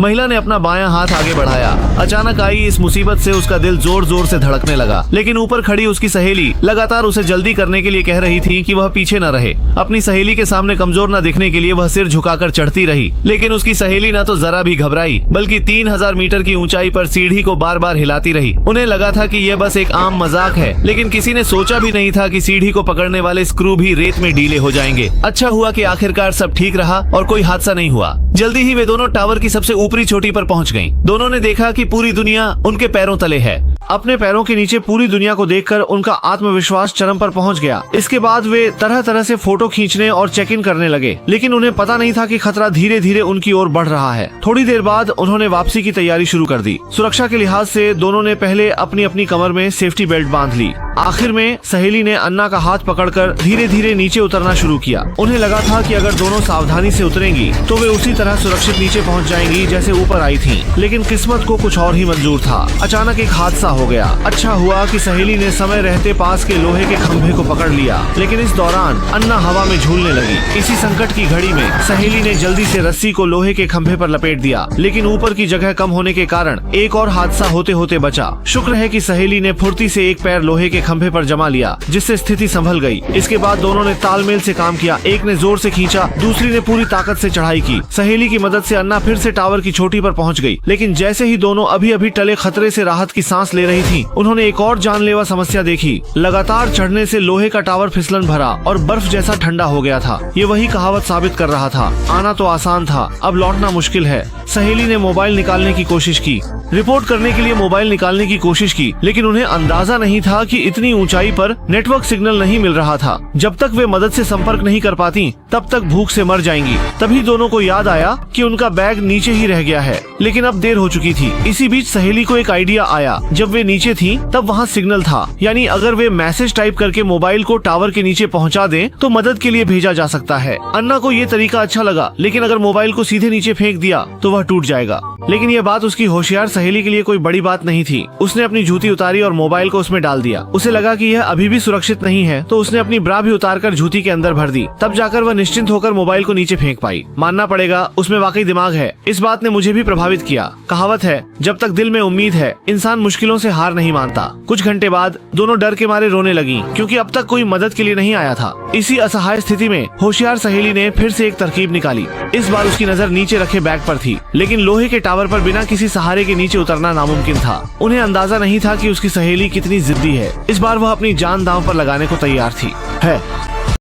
महिला ने अपना बायां हाथ आगे बढ़ाया। अचानक आई इस मुसीबत से उसका दिल जोर जोर से धड़कने लगा, लेकिन ऊपर खड़ी उसकी सहेली लगातार उसे जल्दी करने के लिए कह रही थी कि वह पीछे न रहे। अपनी सहेली के सामने कमजोर न दिखने के लिए वह सिर झुकाकर चढ़ती रही, लेकिन उसकी सहेली न तो जरा भी घबराई, बल्कि 3000 मीटर की ऊंचाई पर सीढ़ी को बार बार हिलाती रही। उन्हें लगा था कि यह बस एक आम मजाक है, लेकिन किसी ने सोचा भी नहीं था कि सीढ़ी को पकड़ने वाले स्क्रू भी रेत में ढीले हो जाएंगे। अच्छा हुआ कि आखिरकार सब ठीक रहा और कोई हादसा नहीं हुआ। जल्दी ही वे दोनों टावर की सबसे ऊपरी चोटी पर पहुंच गईं। दोनों ने देखा कि पूरी दुनिया उनके पैरों तले है। अपने पैरों के नीचे पूरी दुनिया को देखकर उनका आत्मविश्वास चरम पर पहुंच गया। इसके बाद वे तरह तरह से फोटो खींचने और चेक इन करने लगे, लेकिन उन्हें पता नहीं था कि खतरा धीरे धीरे उनकी ओर बढ़ रहा है। थोड़ी देर बाद उन्होंने वापसी की तैयारी शुरू कर दी। सुरक्षा के लिहाज से दोनों ने पहले अपनी अपनी कमर में सेफ्टी बेल्ट बांध ली। आखिर में सहेली ने अन्ना का हाथ पकड़कर धीरे धीरे नीचे उतरना शुरू किया। उन्हें लगा था कि अगर दोनों सावधानी से उतरेंगी तो वे उसी तरह सुरक्षित नीचे पहुंच जाएंगी जैसे ऊपर आई थीं। लेकिन किस्मत को कुछ और ही मंजूर था। अचानक एक हादसा हो गया। अच्छा हुआ कि सहेली ने समय रहते पास के लोहे के खंभे को पकड़ लिया, लेकिन इस दौरान अन्ना हवा में झूलने लगी। इसी संकट की घड़ी में सहेली ने जल्दी से रस्सी को लोहे के खंभे पर लपेट दिया, लेकिन ऊपर की जगह कम होने के कारण एक और हादसा होते होते बचा। शुक्र है कि सहेली ने फुर्ती से एक पैर लोहे के खंभे पर जमा लिया, जिससे स्थिति संभल गई। इसके बाद दोनों ने तालमेल से काम किया। एक ने जोर से खींचा, दूसरी ने पूरी ताकत से चढ़ाई की। सहेली की मदद से अन्ना फिर से टावर की चोटी पर पहुंच गई, लेकिन जैसे ही दोनों अभी अभी टले खतरे से राहत की सांस ले रही थी, उन्होंने एक और जानलेवा समस्या देखी। लगातार चढ़ने से लोहे का टावर फिसलन भरा और बर्फ जैसा ठंडा हो गया था। ये वही कहावत साबित कर रहा था, आना तो आसान था, अब लौटना मुश्किल है। सहेली ने मोबाइल निकालने की कोशिश की, रिपोर्ट करने के लिए मोबाइल निकालने की कोशिश की, लेकिन उन्हें अंदाजा नहीं था कि इतनी ऊंचाई पर नेटवर्क सिग्नल नहीं मिल रहा था। जब तक वे मदद से संपर्क नहीं कर पाती, तब तक भूख से मर जाएंगी। तभी दोनों को याद आया कि उनका बैग नीचे ही रह गया है, लेकिन अब देर हो चुकी थी। इसी बीच सहेली को एक आइडिया आया। जब वे नीचे थी तब वहाँ सिग्नल था, यानी अगर वे मैसेज टाइप करके मोबाइल को टावर के नीचे पहुँचा दें तो मदद के लिए भेजा जा सकता है। अन्ना को ये तरीका अच्छा लगा, लेकिन अगर मोबाइल को सीधे नीचे फेंक दिया तो वह टूट जाएगा। लेकिन यह बात उसकी होशियार सहेली के लिए कोई बड़ी बात नहीं थी। उसने अपनी जूती उतारी और मोबाइल को उसमें डाल दिया। उसे लगा कि यह अभी भी सुरक्षित नहीं है, तो उसने अपनी ब्रा भी उतारकर जूती के अंदर भर दी। तब जाकर वह निश्चिंत होकर मोबाइल को नीचे फेंक पाई। मानना पड़ेगा, उसमें वाकई दिमाग है। इस बात ने मुझे भी प्रभावित किया। कहावत है, जब तक दिल में उम्मीद है, इंसान मुश्किलों से हार नहीं मानता। कुछ घंटे बाद दोनों डर के मारे रोने लगी, क्योंकि अब तक कोई मदद के लिए नहीं आया था। इसी असहाय स्थिति में होशियार सहेली ने फिर से एक तरकीब निकाली। इस बार उसकी नजर नीचे रखे बैग पर थी, लेकिन लोहे के टावर पर बिना किसी सहारे के नीचे उतरना नामुमकिन था। उन्हें अंदाजा नहीं था कि उसकी सहेली कितनी जिद्दी है। इस बार वह अपनी जान दांव पर लगाने को तैयार थी।